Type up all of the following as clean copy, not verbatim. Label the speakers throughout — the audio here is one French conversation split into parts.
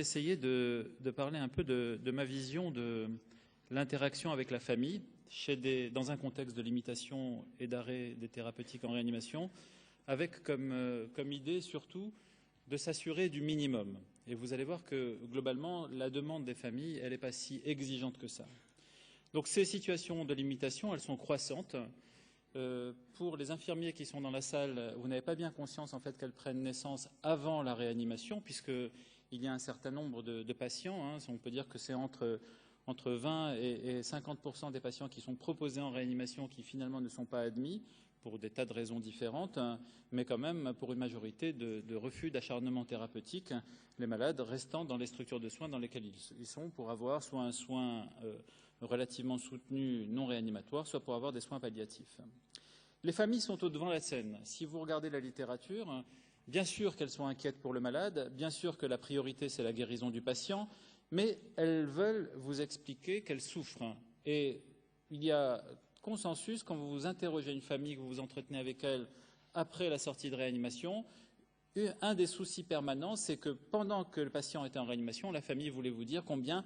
Speaker 1: Essayer de parler un peu de ma vision de l'interaction avec la famille dans un contexte de limitation et d'arrêt des thérapeutiques en réanimation, avec comme idée surtout de s'assurer du minimum. Et vous allez voir que globalement, la demande des familles, elle n'est pas si exigeante que ça. Donc ces situations de limitation, elles sont croissantes. Pour les infirmiers qui sont dans la salle, vous n'avez pas bien conscience en fait qu'elles prennent naissance avant la réanimation, puisqu'il y a un certain nombre de patients, on peut dire que c'est entre 20 et 50% des patients qui sont proposés en réanimation qui finalement ne sont pas admis pour des tas de raisons différentes, mais quand même pour une majorité de refus d'acharnement thérapeutique, les malades restant dans les structures de soins dans lesquelles ils sont pour avoir soit un soin relativement soutenu non réanimatoire, soit pour avoir des soins palliatifs. Les familles sont au devant de la scène. Si vous regardez la littérature, bien sûr qu'elles sont inquiètes pour le malade, bien sûr que la priorité c'est la guérison du patient, mais elles veulent vous expliquer qu'elles souffrent. Et il y a consensus quand vous interrogez une famille, que vous vous entretenez avec elle après la sortie de réanimation. Un des soucis permanents, c'est que pendant que le patient était en réanimation, la famille voulait vous dire combien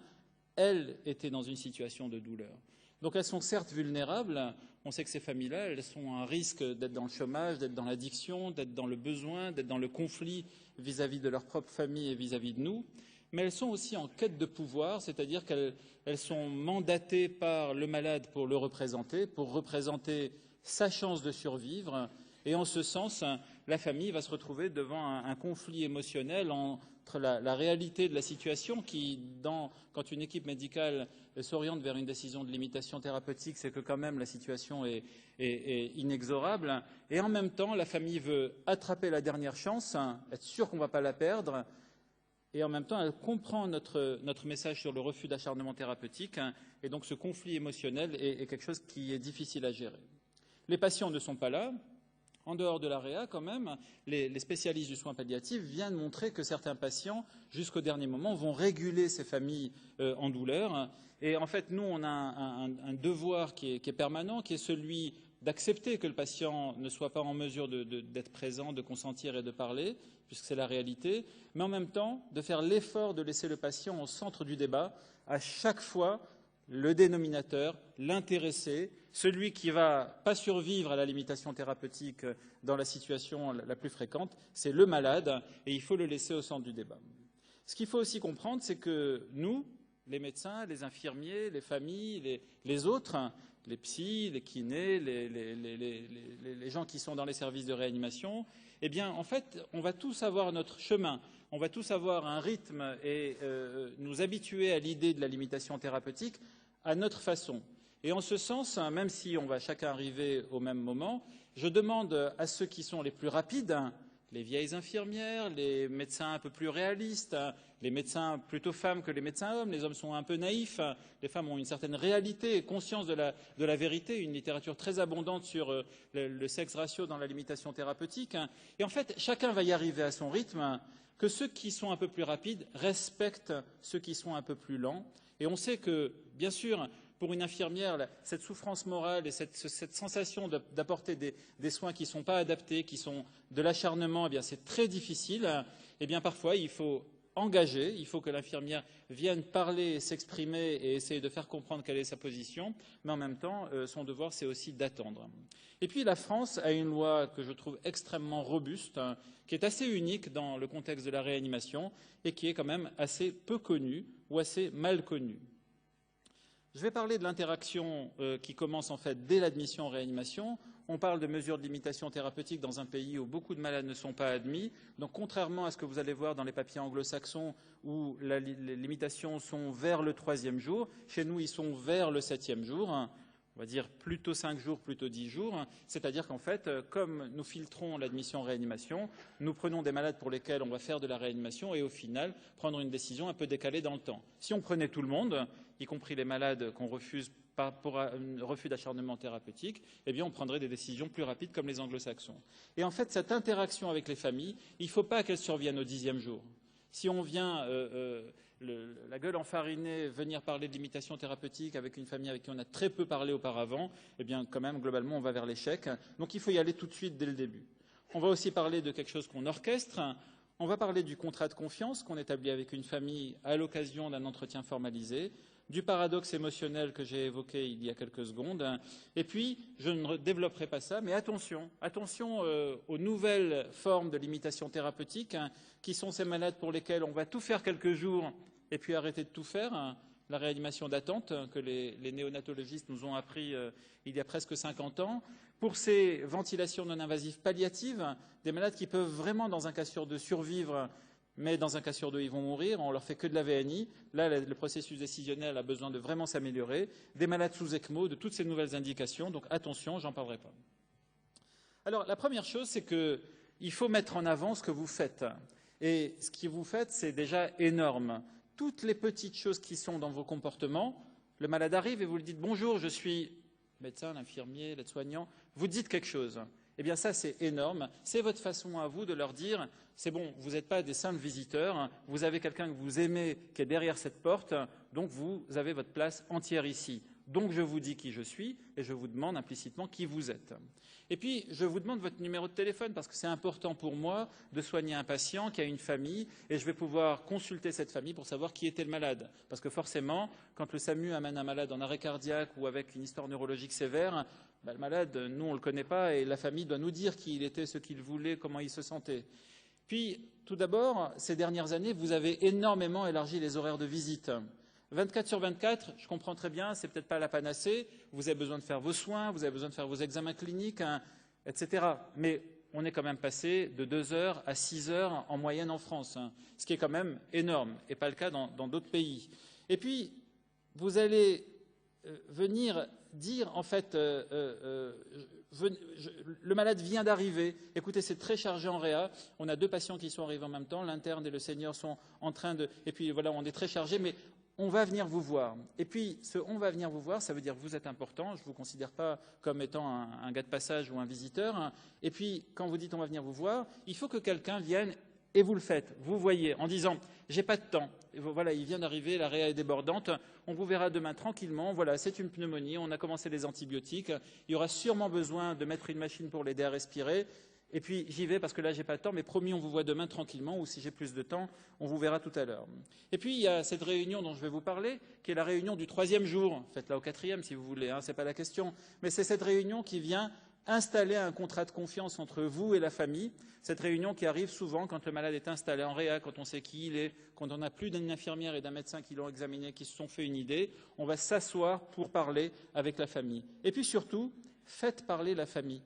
Speaker 1: elle était dans une situation de douleur. Donc elles sont certes vulnérables. On sait que ces familles-là, elles sont à un risque d'être dans le chômage, d'être dans l'addiction, d'être dans le besoin, d'être dans le conflit vis-à-vis de leur propre famille et vis-à-vis de nous. Mais elles sont aussi en quête de pouvoir, c'est-à-dire qu'elles sont mandatées par le malade pour le représenter, pour représenter sa chance de survivre. Et en ce sens, la famille va se retrouver devant un conflit émotionnel entre la réalité de la situation qui, quand une équipe médicale s'oriente vers une décision de limitation thérapeutique, c'est que quand même la situation est inexorable. Et en même temps, la famille veut attraper la dernière chance, être sûre qu'on ne va pas la perdre. Et en même temps, elle comprend notre message sur le refus d'acharnement thérapeutique. Et donc ce conflit émotionnel est quelque chose qui est difficile à gérer. Les patients ne sont pas là. En dehors de la réa, quand même, les spécialistes du soin palliatif viennent montrer que certains patients, jusqu'au dernier moment, vont réguler ces familles en douleur. Et en fait, nous, on a un devoir qui est permanent, qui est celui d'accepter que le patient ne soit pas en mesure d'être présent, de consentir et de parler, puisque c'est la réalité, mais en même temps de faire l'effort de laisser le patient au centre du débat, à chaque fois le dénominateur, l'intéressé, celui qui ne va pas survivre à la limitation thérapeutique dans la situation la plus fréquente, c'est le malade, et il faut le laisser au centre du débat. Ce qu'il faut aussi comprendre, c'est que nous, les médecins, les infirmiers, les familles, les autres, les psys, les kinés, les gens qui sont dans les services de réanimation, eh bien, en fait, on va tous avoir notre chemin, on va tous avoir un rythme et nous habituer à l'idée de la limitation thérapeutique à notre façon. Et en ce sens, même si on va chacun arriver au même moment, je demande à ceux qui sont les plus rapides, les vieilles infirmières, les médecins un peu plus réalistes, les médecins plutôt femmes que les médecins hommes, les hommes sont un peu naïfs, les femmes ont une certaine réalité et conscience de la vérité, une littérature très abondante sur le sexe ratio dans la limitation thérapeutique. Et en fait, chacun va y arriver à son rythme, que ceux qui sont un peu plus rapides respectent ceux qui sont un peu plus lents. Et on sait que, bien sûr, pour une infirmière, cette souffrance morale et cette sensation d'apporter des soins qui ne sont pas adaptés, qui sont de l'acharnement, eh bien c'est très difficile. Eh bien parfois, il faut engager, il faut que l'infirmière vienne parler, s'exprimer et essayer de faire comprendre quelle est sa position, mais en même temps, son devoir, c'est aussi d'attendre. Et puis la France a une loi que je trouve extrêmement robuste, qui est assez unique dans le contexte de la réanimation et qui est quand même assez peu connue ou assez mal connue. Je vais parler de l'interaction qui commence en fait dès l'admission en réanimation. On parle de mesures de limitation thérapeutique dans un pays où beaucoup de malades ne sont pas admis. Donc contrairement à ce que vous allez voir dans les papiers anglo-saxons où les limitations sont vers le 3e jour, chez nous ils sont vers le 7e jour. On va dire plutôt 5 jours, plutôt 10 jours. C'est-à-dire qu'en fait, comme nous filtrons l'admission en réanimation, nous prenons des malades pour lesquels on va faire de la réanimation et au final prendre une décision un peu décalée dans le temps. Si on prenait tout le monde, y compris les malades qu'on refuse pour un refus d'acharnement thérapeutique, eh bien on prendrait des décisions plus rapides comme les anglo-saxons. Et en fait, cette interaction avec les familles, il ne faut pas qu'elle survienne au 10e jour. Si on vient la gueule enfarinée venir parler de limitation thérapeutique avec une famille avec qui on a très peu parlé auparavant, eh bien quand même globalement on va vers l'échec. Donc il faut y aller tout de suite dès le début. On va aussi parler de quelque chose qu'on orchestre. On va parler du contrat de confiance qu'on établit avec une famille à l'occasion d'un entretien formalisé, du paradoxe émotionnel que j'ai évoqué il y a quelques secondes. Et puis, je ne développerai pas ça, mais attention aux nouvelles formes de limitation thérapeutique, qui sont ces malades pour lesquels on va tout faire quelques jours et puis arrêter de tout faire. La réanimation d'attente que les néonatologistes nous ont appris il y a presque 50 ans. Pour ces ventilations non invasives palliatives, des malades qui peuvent vraiment, dans un cas sur deux, survivre, mais dans un cas sur deux, ils vont mourir. On leur fait que de la VNI. Là, le processus décisionnel a besoin de vraiment s'améliorer. Des malades sous ECMO, de toutes ces nouvelles indications. Donc attention, j'en parlerai pas. Alors, la première chose, c'est qu'il faut mettre en avant ce que vous faites. Et ce que vous faites, c'est déjà énorme. Toutes les petites choses qui sont dans vos comportements, le malade arrive et vous lui dites « Bonjour, je suis médecin, l'infirmier, l'aide-soignant », vous dites quelque chose. Eh bien ça, c'est énorme. C'est votre façon à vous de leur dire « C'est bon, vous n'êtes pas des simples visiteurs, vous avez quelqu'un que vous aimez qui est derrière cette porte, donc vous avez votre place entière ici. Donc je vous dis qui je suis et je vous demande implicitement qui vous êtes. » Et puis, je vous demande votre numéro de téléphone parce que c'est important pour moi de soigner un patient qui a une famille et je vais pouvoir consulter cette famille pour savoir qui était le malade. Parce que forcément, quand le SAMU amène un malade en arrêt cardiaque ou avec une histoire neurologique sévère, le malade, nous, on ne le connaît pas et la famille doit nous dire qui il était, ce qu'il voulait, comment il se sentait. Puis, tout d'abord, ces dernières années, vous avez énormément élargi les horaires de visite. 24 sur 24, je comprends très bien, c'est peut-être pas la panacée, vous avez besoin de faire vos soins, vous avez besoin de faire vos examens cliniques, etc. Mais on est quand même passé de 2 heures à 6 heures en moyenne en France, ce qui est quand même énorme, et pas le cas dans d'autres pays. Et puis, vous allez venir dire, en fait, le malade vient d'arriver, écoutez, c'est très chargé en réa, on a 2 patients qui sont arrivés en même temps, l'interne et le senior sont en train de... Et puis voilà, on est très chargé, mais... on va venir vous voir. Et puis, ce « on va venir vous voir », ça veut dire que vous êtes important. Je ne vous considère pas comme étant un gars de passage ou un visiteur. Et puis, quand vous dites « on va venir vous voir », il faut que quelqu'un vienne et vous le faites. Vous voyez, en disant « j'ai pas de temps ». Et voilà, il vient d'arriver, la réa est débordante. On vous verra demain tranquillement. Voilà, c'est une pneumonie. On a commencé les antibiotiques. Il y aura sûrement besoin de mettre une machine pour l'aider à respirer. Et puis j'y vais parce que là j'ai pas de temps, mais promis on vous voit demain tranquillement, ou si j'ai plus de temps, on vous verra tout à l'heure. Et puis il y a cette réunion dont je vais vous parler, qui est la réunion du 3e jour. Faites-la au 4e si vous voulez, c'est pas la question. Mais c'est cette réunion qui vient installer un contrat de confiance entre vous et la famille. Cette réunion qui arrive souvent quand le malade est installé en réa, quand on sait qui il est, quand on n'a plus d'une infirmière et d'un médecin qui l'ont examiné, qui se sont fait une idée. On va s'asseoir pour parler avec la famille. Et puis surtout, faites parler la famille.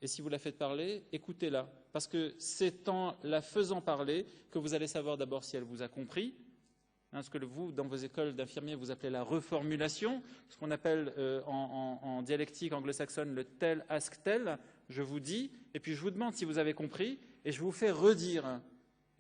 Speaker 1: Et si vous la faites parler, écoutez-la. Parce que c'est en la faisant parler que vous allez savoir d'abord si elle vous a compris, ce que vous, dans vos écoles d'infirmiers, vous appelez la reformulation, ce qu'on appelle en dialectique anglo-saxonne le tell, ask, tell. Je vous dis, et puis je vous demande si vous avez compris, et je vous fais redire.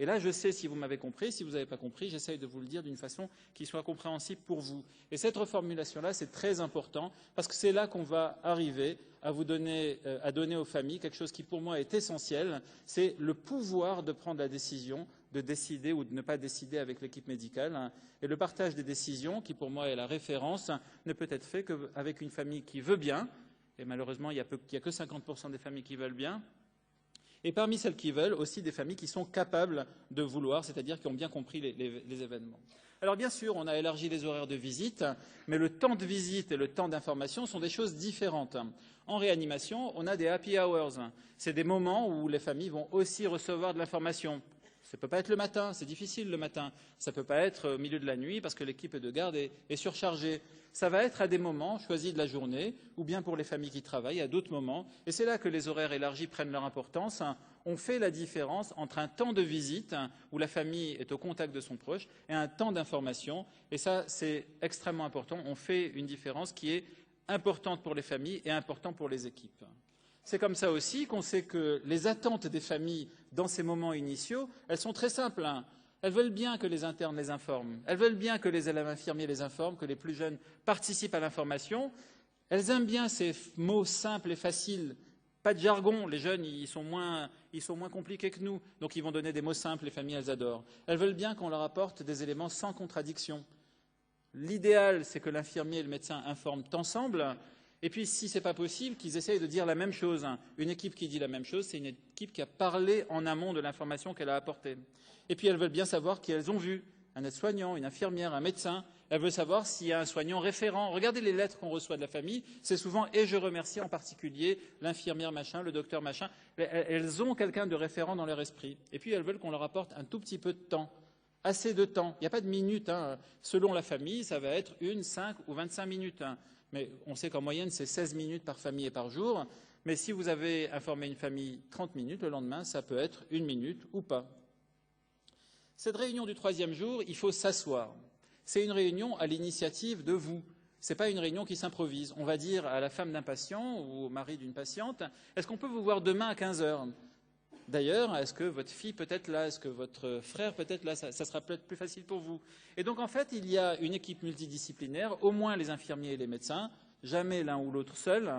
Speaker 1: Et là, je sais si vous m'avez compris. Si vous n'avez pas compris, j'essaye de vous le dire d'une façon qui soit compréhensible pour vous. Et cette reformulation-là, c'est très important, parce que c'est là qu'on va arriver à donner aux familles quelque chose qui, pour moi, est essentiel. C'est le pouvoir de prendre la décision, de décider ou de ne pas décider avec l'équipe médicale. Et le partage des décisions, qui, pour moi, est la référence, ne peut être fait qu'avec une famille qui veut bien. Et malheureusement, il n'y a que 50% des familles qui veulent bien. Et parmi celles qui veulent, aussi des familles qui sont capables de vouloir, c'est-à-dire qui ont bien compris les événements. Alors bien sûr, on a élargi les horaires de visite, mais le temps de visite et le temps d'information sont des choses différentes. En réanimation, on a des happy hours. C'est des moments où les familles vont aussi recevoir de l'information. Ça ne peut pas être le matin, c'est difficile le matin. Ça ne peut pas être au milieu de la nuit parce que l'équipe de garde est surchargée. Ça va être à des moments choisis de la journée, ou bien pour les familles qui travaillent, à d'autres moments. Et c'est là que les horaires élargis prennent leur importance. On fait la différence entre un temps de visite, où la famille est au contact de son proche, et un temps d'information. Et ça, c'est extrêmement important. On fait une différence qui est importante pour les familles et importante pour les équipes. C'est comme ça aussi qu'on sait que les attentes des familles dans ces moments initiaux, elles sont très simples. Elles veulent bien que les internes les informent. Elles veulent bien que les élèves infirmiers les informent, que les plus jeunes participent à l'information. Elles aiment bien ces mots simples et faciles. Pas de jargon. Les jeunes, ils sont moins compliqués que nous. Donc, ils vont donner des mots simples. Les familles, elles adorent. Elles veulent bien qu'on leur apporte des éléments sans contradiction. L'idéal, c'est que l'infirmier et le médecin informent ensemble. Et puis, si ce n'est pas possible, qu'ils essayent de dire la même chose. Une équipe qui dit la même chose, c'est une équipe qui a parlé en amont de l'information qu'elle a apportée. Et puis, elles veulent bien savoir qui elles ont vu. Un aide-soignant, une infirmière, un médecin. Elles veulent savoir s'il y a un soignant référent. Regardez les lettres qu'on reçoit de la famille. C'est souvent « et je remercie en particulier l'infirmière machin, le docteur machin ». Elles ont quelqu'un de référent dans leur esprit. Et puis, elles veulent qu'on leur apporte un tout petit peu de temps. Assez de temps. Il n'y a pas de minutes. Selon la famille, ça va être 1, 5 ou 25 minutes. Mais on sait qu'en moyenne, c'est 16 minutes par famille et par jour. Mais si vous avez informé une famille 30 minutes, le lendemain, ça peut être 1 minute ou pas. Cette réunion du 3e jour, il faut s'asseoir. C'est une réunion à l'initiative de vous. Ce n'est pas une réunion qui s'improvise. On va dire à la femme d'un patient ou au mari d'une patiente, est-ce qu'on peut vous voir demain à 15 heures ? D'ailleurs, est-ce que votre fille peut être là? Est-ce que votre frère peut être là? Ça sera peut-être plus facile pour vous. Et donc, en fait, il y a une équipe multidisciplinaire, au moins les infirmiers et les médecins, jamais l'un ou l'autre seul,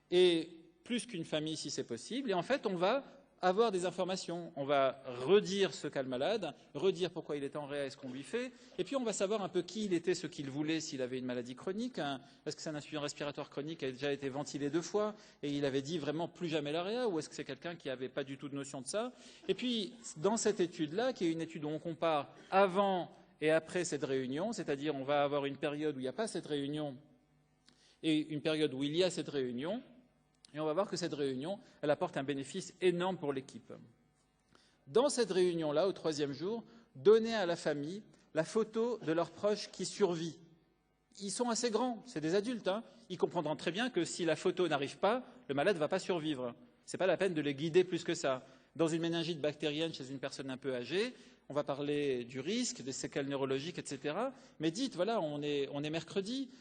Speaker 1: et plus qu'une famille si c'est possible. Et en fait, on va avoir des informations. On va redire ce qu'a le malade, redire pourquoi il est en réa et ce qu'on lui fait. Et puis, on va savoir un peu qui il était, ce qu'il voulait, s'il avait une maladie chronique. Est-ce que c'est un insuffisance respiratoire chronique qui a déjà été ventilé 2 fois et il avait dit vraiment plus jamais la réa, ou est-ce que c'est quelqu'un qui n'avait pas du tout de notion de ça? Et puis, dans cette étude-là, qui est une étude où on compare avant et après cette réunion, c'est-à-dire on va avoir une période où il n'y a pas cette réunion et une période où il y a cette réunion, et on va voir que cette réunion, elle apporte un bénéfice énorme pour l'équipe. Dans cette réunion-là, au 3e jour, donnez à la famille la photo de leurs proches qui survit. Ils sont assez grands, c'est des adultes. Ils comprendront très bien que si la photo n'arrive pas, le malade ne va pas survivre. Ce n'est pas la peine de les guider plus que ça. Dans une méningite bactérienne chez une personne un peu âgée, on va parler du risque, des séquelles neurologiques, etc. Mais dites, voilà, on est mercredi.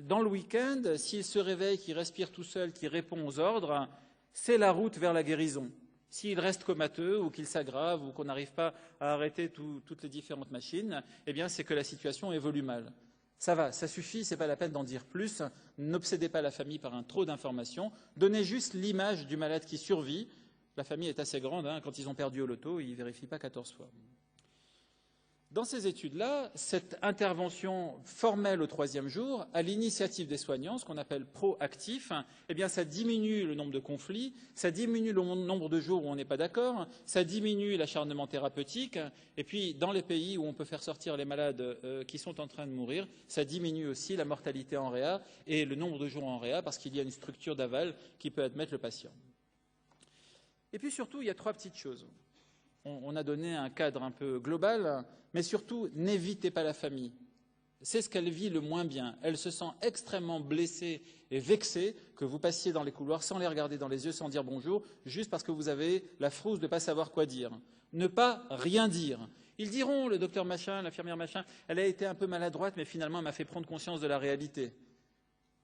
Speaker 1: Dans le week-end, s'il se réveille, qu'il respire tout seul, qu'il répond aux ordres, c'est la route vers la guérison. S'il reste comateux ou qu'il s'aggrave ou qu'on n'arrive pas à arrêter toutes les différentes machines, eh bien c'est que la situation évolue mal. Ça va, ça suffit, ce n'est pas la peine d'en dire plus. N'obsédez pas la famille par un trop d'informations. Donnez juste l'image du malade qui survit. La famille est assez grande, quand ils ont perdu au loto, ils ne vérifient pas 14 fois. Dans ces études-là, cette intervention formelle au 3e jour, à l'initiative des soignants, ce qu'on appelle proactif, eh bien, ça diminue le nombre de conflits, ça diminue le nombre de jours où on n'est pas d'accord, ça diminue l'acharnement thérapeutique, et puis dans les pays où on peut faire sortir les malades qui sont en train de mourir, ça diminue aussi la mortalité en réa et le nombre de jours en réa parce qu'il y a une structure d'aval qui peut admettre le patient. Et puis surtout, il y a 3 petites choses. On a donné un cadre un peu global, mais surtout, n'évitez pas la famille. C'est ce qu'elle vit le moins bien. Elle se sent extrêmement blessée et vexée que vous passiez dans les couloirs sans les regarder dans les yeux, sans dire bonjour, juste parce que vous avez la frousse de ne pas savoir quoi dire. Ne pas rien dire. Ils diront, le docteur machin, l'infirmière machin, elle a été un peu maladroite, mais finalement, elle m'a fait prendre conscience de la réalité.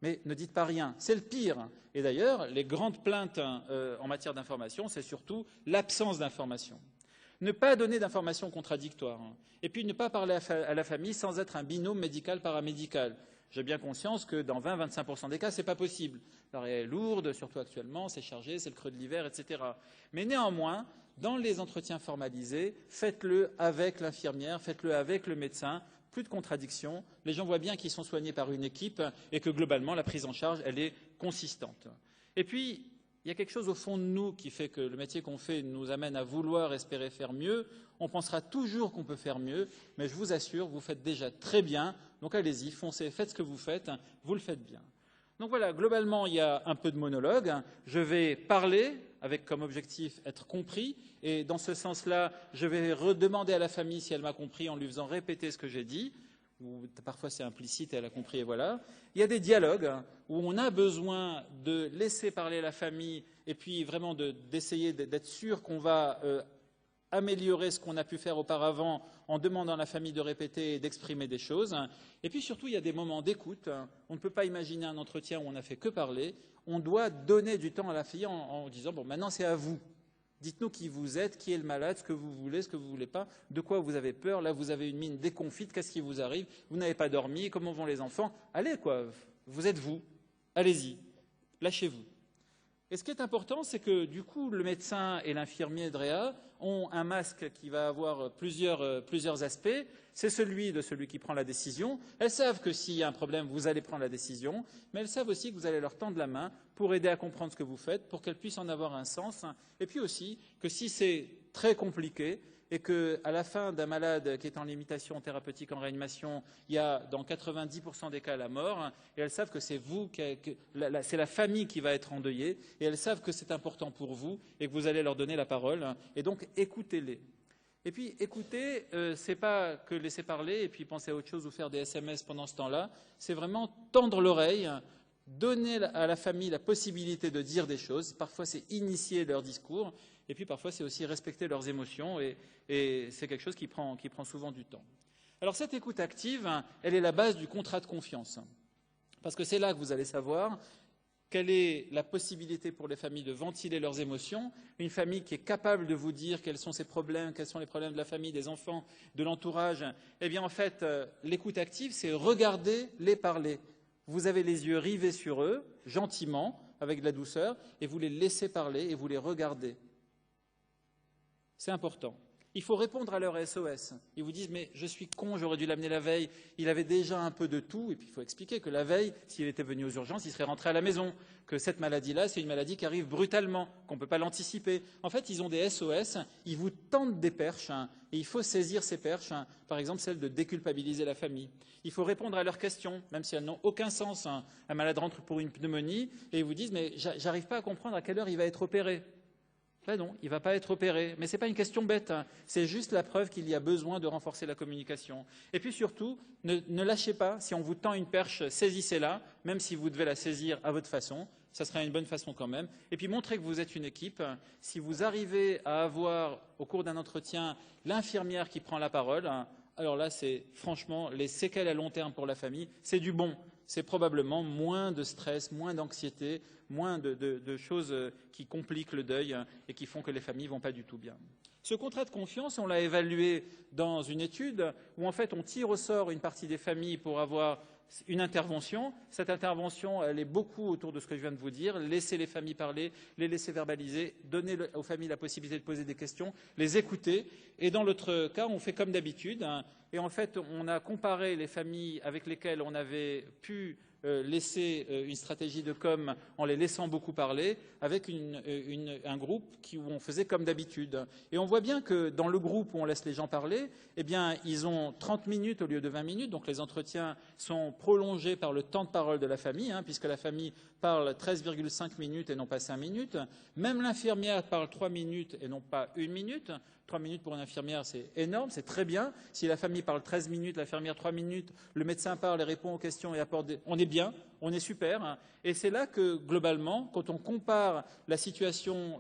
Speaker 1: Mais ne dites pas rien, c'est le pire. Et d'ailleurs, les grandes plaintes en matière d'information, c'est surtout l'absence d'information. Ne pas donner d'informations contradictoires. Et puis ne pas parler à la famille sans être un binôme médical-paramédical. J'ai bien conscience que dans 20-25% des cas, ce n'est pas possible. La réa est lourde, surtout actuellement, c'est chargé, c'est le creux de l'hiver, etc. Mais néanmoins, dans les entretiens formalisés, faites-le avec l'infirmière, faites-le avec le médecin. Plus de contradictions. Les gens voient bien qu'ils sont soignés par une équipe et que globalement, la prise en charge, elle est consistante. Et puis, il y a quelque chose au fond de nous qui fait que le métier qu'on fait nous amène à vouloir espérer faire mieux. On pensera toujours qu'on peut faire mieux, mais je vous assure, vous faites déjà très bien. Donc allez-y, foncez, faites ce que vous faites, vous le faites bien. Donc voilà, globalement, il y a un peu de monologue. Je vais parler avec comme objectif être compris. Et dans ce sens-là, je vais redemander à la famille si elle m'a compris en lui faisant répéter ce que j'ai dit. Ou parfois c'est implicite et elle a compris et voilà. Il y a des dialogues où on a besoin de laisser parler la famille et puis vraiment d'essayer d'être sûr qu'on va améliorer ce qu'on a pu faire auparavant en demandant à la famille de répéter et d'exprimer des choses. Et puis surtout, il y a des moments d'écoute. On ne peut pas imaginer un entretien où on n'a fait que parler. On doit donner du temps à la fille en disant « bon, maintenant c'est à vous ». Dites-nous qui vous êtes, qui est le malade, ce que vous voulez, ce que vous ne voulez pas, de quoi vous avez peur. Là, vous avez une mine déconfite, qu'est-ce qui vous arrive? Vous n'avez pas dormi, comment vont les enfants? Allez, quoi, vous êtes vous. Allez-y, lâchez-vous. Et ce qui est important, c'est que du coup, le médecin et l'infirmier de réa, ont un masque qui va avoir plusieurs aspects. C'est celui de celui qui prend la décision. Elles savent que s'il y a un problème, vous allez prendre la décision, mais elles savent aussi que vous allez leur tendre la main pour aider à comprendre ce que vous faites, pour qu'elles puissent en avoir un sens. Et puis aussi que si c'est très compliqué, et qu'à la fin d'un malade qui est en limitation thérapeutique en réanimation, il y a dans 90% des cas la mort, et elles savent que c'est c'est la famille qui va être endeuillée, et elles savent que c'est important pour vous, et que vous allez leur donner la parole, et donc écoutez-les. Et puis écouter, c'est pas que laisser parler, et puis penser à autre chose ou faire des SMS pendant ce temps-là, c'est vraiment tendre l'oreille, donner à la famille la possibilité de dire des choses, parfois c'est initier leur discours, et puis parfois c'est aussi respecter leurs émotions, et c'est quelque chose qui prend souvent du temps. Alors cette écoute active, elle est la base du contrat de confiance, parce que c'est là que vous allez savoir quelle est la possibilité pour les familles de ventiler leurs émotions, une famille qui est capable de vous dire quels sont ses problèmes, quels sont les problèmes de la famille, des enfants, de l'entourage. Eh bien en fait, l'écoute active, c'est regarder, les parler. Vous avez les yeux rivés sur eux, gentiment, avec de la douceur, et vous les laissez parler et vous les regardez. C'est important. Il faut répondre à leur SOS. Ils vous disent « mais je suis con, j'aurais dû l'amener la veille, il avait déjà un peu de tout ». Et puis il faut expliquer que la veille, s'il était venu aux urgences, il serait rentré à la maison, que cette maladie-là, c'est une maladie qui arrive brutalement, qu'on ne peut pas l'anticiper. En fait, ils ont des SOS, ils vous tendent des perches, et il faut saisir ces perches, par exemple celle de déculpabiliser la famille. Il faut répondre à leurs questions, même si elles n'ont aucun sens. Un malade rentre pour une pneumonie, et ils vous disent « mais j'arrive pas à comprendre à quelle heure il va être opéré ». Ben non, il ne va pas être opéré. Mais ce n'est pas une question bête, c'est juste la preuve qu'il y a besoin de renforcer la communication. Et puis surtout, ne lâchez pas. Si on vous tend une perche, saisissez-la, même si vous devez la saisir à votre façon. Ça sera une bonne façon quand même. Et puis montrez que vous êtes une équipe. Si vous arrivez à avoir, au cours d'un entretien, l'infirmière qui prend la parole, alors là, c'est franchement les séquelles à long terme pour la famille, c'est du bon. C'est probablement moins de stress, moins d'anxiété, moins de choses qui compliquent le deuil et qui font que les familles ne vont pas du tout bien. Ce contrat de confiance, on l'a évalué dans une étude où en fait on tire au sort une partie des familles pour avoir une intervention. Cette intervention, elle est beaucoup autour de ce que je viens de vous dire. Laisser les familles parler, les laisser verbaliser, donner aux familles la possibilité de poser des questions, les écouter. Et dans l'autre cas, on fait comme d'habitude. Et en fait, on a comparé les familles avec lesquelles on avait pu laisser une stratégie de com en les laissant beaucoup parler avec un groupe où on faisait comme d'habitude. Et on voit bien que dans le groupe où on laisse les gens parler, eh bien, ils ont 30 minutes au lieu de 20 minutes, donc les entretiens sont prolongés par le temps de parole de la famille, puisque la famille parle 13,5 minutes et non pas 5 minutes. Même l'infirmière parle 3 minutes et non pas 1 minute. 3 minutes pour une infirmière, c'est énorme, c'est très bien. Si la famille parle 13 minutes, l'infirmière 3 minutes, le médecin parle et répond aux questions et apporte on est bien, on est super. Et c'est là que, globalement, quand on compare la situation,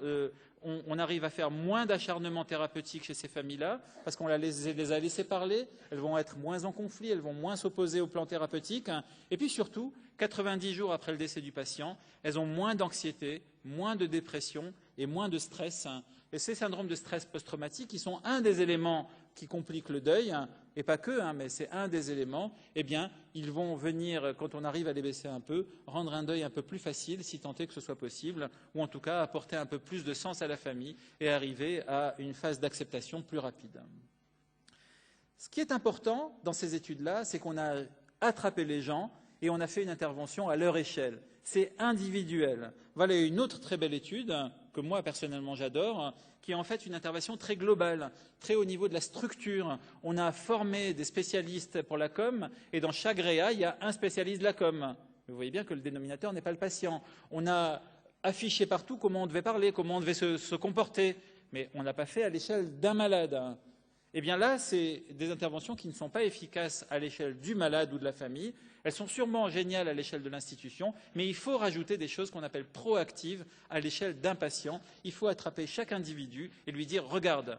Speaker 1: on arrive à faire moins d'acharnement thérapeutique chez ces familles-là, parce qu'on les a laissées parler, elles vont être moins en conflit, elles vont moins s'opposer au plan thérapeutique. Et puis surtout, 90 jours après le décès du patient, elles ont moins d'anxiété, moins de dépression et moins de stress. Et ces syndromes de stress post-traumatique, qui sont un des éléments qui compliquent le deuil, et pas que, mais c'est un des éléments, eh bien, ils vont venir, quand on arrive à les baisser un peu, rendre un deuil un peu plus facile, si tant est que ce soit possible, ou en tout cas apporter un peu plus de sens à la famille et arriver à une phase d'acceptation plus rapide. Ce qui est important dans ces études-là, c'est qu'on a attrapé les gens et on a fait une intervention à leur échelle. C'est individuel. Voilà une autre très belle étude que moi personnellement j'adore, qui est en fait une intervention très globale, très au niveau de la structure. On a formé des spécialistes pour la com, et dans chaque réa, il y a un spécialiste de la com. Vous voyez bien que le dénominateur n'est pas le patient. On a affiché partout comment on devait parler, comment on devait se comporter, mais on n'a pas fait à l'échelle d'un malade. Eh bien là, c'est des interventions qui ne sont pas efficaces à l'échelle du malade ou de la famille. Elles sont sûrement géniales à l'échelle de l'institution, mais il faut rajouter des choses qu'on appelle proactives à l'échelle d'un patient. Il faut attraper chaque individu et lui dire « Regarde,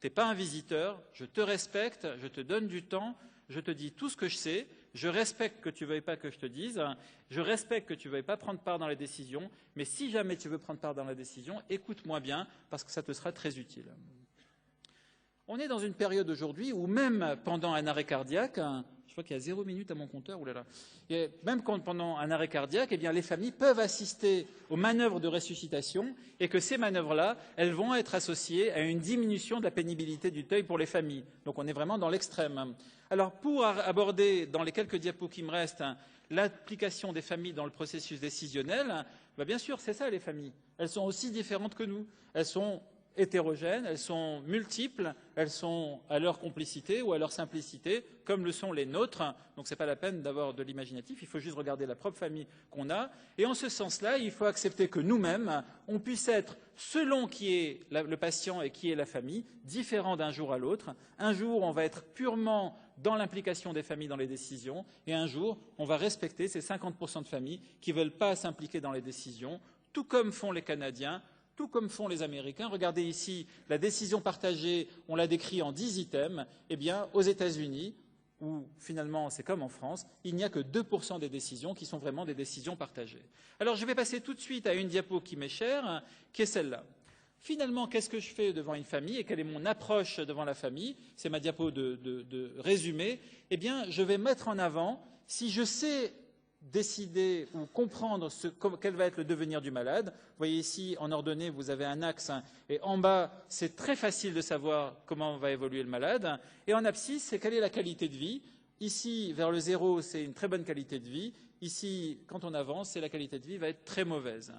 Speaker 1: tu n'es pas un visiteur, je te respecte, je te donne du temps, je te dis tout ce que je sais, je respecte que tu ne veuilles pas que je te dise, je respecte que tu ne veuilles pas prendre part dans les décisions, mais si jamais tu veux prendre part dans la décision, écoute-moi bien parce que ça te sera très utile. » On est dans une période aujourd'hui où même pendant un arrêt cardiaque, je vois qu'il y a 0 minute à mon compteur. Oulala. Et même quand, pendant un arrêt cardiaque, eh bien, les familles peuvent assister aux manœuvres de ressuscitation et que ces manœuvres-là, elles vont être associées à une diminution de la pénibilité du deuil pour les familles. Donc on est vraiment dans l'extrême. Alors pour aborder, dans les quelques diapos qui me restent, l'implication des familles dans le processus décisionnel, bien sûr, c'est ça les familles. Elles sont aussi différentes que nous. Elles sont hétérogènes, elles sont multiples, elles sont à leur complicité ou à leur simplicité, comme le sont les nôtres. Donc ce n'est pas la peine d'avoir de l'imaginatif, il faut juste regarder la propre famille qu'on a. Et en ce sens-là, il faut accepter que nous-mêmes, on puisse être, selon qui est le patient et qui est la famille, différents d'un jour à l'autre. Un jour, on va être purement dans l'implication des familles dans les décisions, et un jour, on va respecter ces 50% de familles qui ne veulent pas s'impliquer dans les décisions, tout comme font les Canadiens, tout comme font les Américains. Regardez ici, la décision partagée, on l'a décrit en 10 items. Eh bien, aux États-Unis, où finalement c'est comme en France, il n'y a que 2% des décisions qui sont vraiment des décisions partagées. Alors, je vais passer tout de suite à une diapo qui m'est chère, qui est celle-là. Finalement, qu'est-ce que je fais devant une famille et quelle est mon approche devant la famille? C'est ma diapo de résumé. Eh bien, je vais mettre en avant, si je sais décider ou comprendre quel va être le devenir du malade. Vous voyez ici, en ordonnée, vous avez un axe, et en bas, c'est très facile de savoir comment va évoluer le malade. Et en abscisse, c'est quelle est la qualité de vie. Ici, vers le 0, c'est une très bonne qualité de vie. Ici, quand on avance, la qualité de vie va être très mauvaise.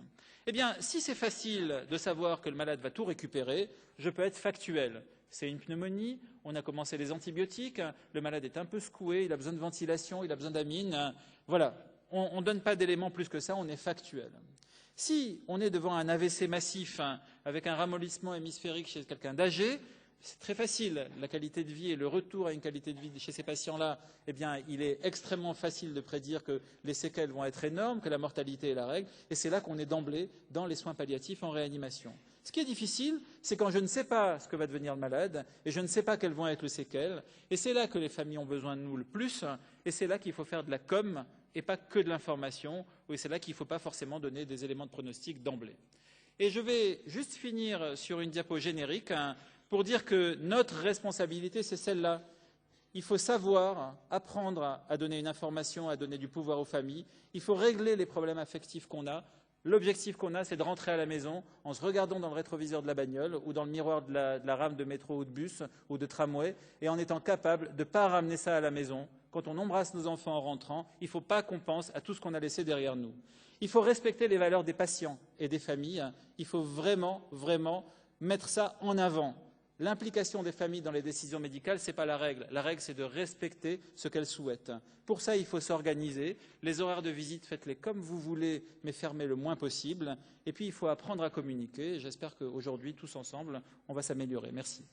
Speaker 1: Eh bien, si c'est facile de savoir que le malade va tout récupérer, je peux être factuel. C'est une pneumonie, on a commencé les antibiotiques, le malade est un peu secoué, il a besoin de ventilation, il a besoin d'amine. Voilà, on ne donne pas d'éléments plus que ça, on est factuel. Si on est devant un AVC massif avec un ramollissement hémisphérique chez quelqu'un d'âgé, c'est très facile. La qualité de vie et le retour à une qualité de vie chez ces patients-là, eh bien, il est extrêmement facile de prédire que les séquelles vont être énormes, que la mortalité est la règle, et c'est là qu'on est d'emblée dans les soins palliatifs en réanimation. Ce qui est difficile, c'est quand je ne sais pas ce que va devenir le malade et je ne sais pas quelles vont être les séquelles. Et c'est là que les familles ont besoin de nous le plus, et c'est là qu'il faut faire de la com et pas que de l'information, et c'est là qu'il ne faut pas forcément donner des éléments de pronostic d'emblée. Et je vais juste finir sur une diapo générique pour dire que notre responsabilité, c'est celle-là. Il faut savoir, apprendre à donner une information, à donner du pouvoir aux familles. Il faut régler les problèmes affectifs qu'on a. L'objectif qu'on a, c'est de rentrer à la maison en se regardant dans le rétroviseur de la bagnole ou dans le miroir de la rame de métro ou de bus ou de tramway et en étant capable de ne pas ramener ça à la maison. Quand on embrasse nos enfants en rentrant, il ne faut pas qu'on pense à tout ce qu'on a laissé derrière nous. Il faut respecter les valeurs des patients et des familles. Il faut vraiment, vraiment mettre ça en avant. L'implication des familles dans les décisions médicales, ce n'est pas la règle. La règle, c'est de respecter ce qu'elles souhaitent. Pour ça, il faut s'organiser. Les horaires de visite, faites-les comme vous voulez, mais fermez le moins possible. Et puis, il faut apprendre à communiquer. J'espère qu'aujourd'hui, tous ensemble, on va s'améliorer. Merci.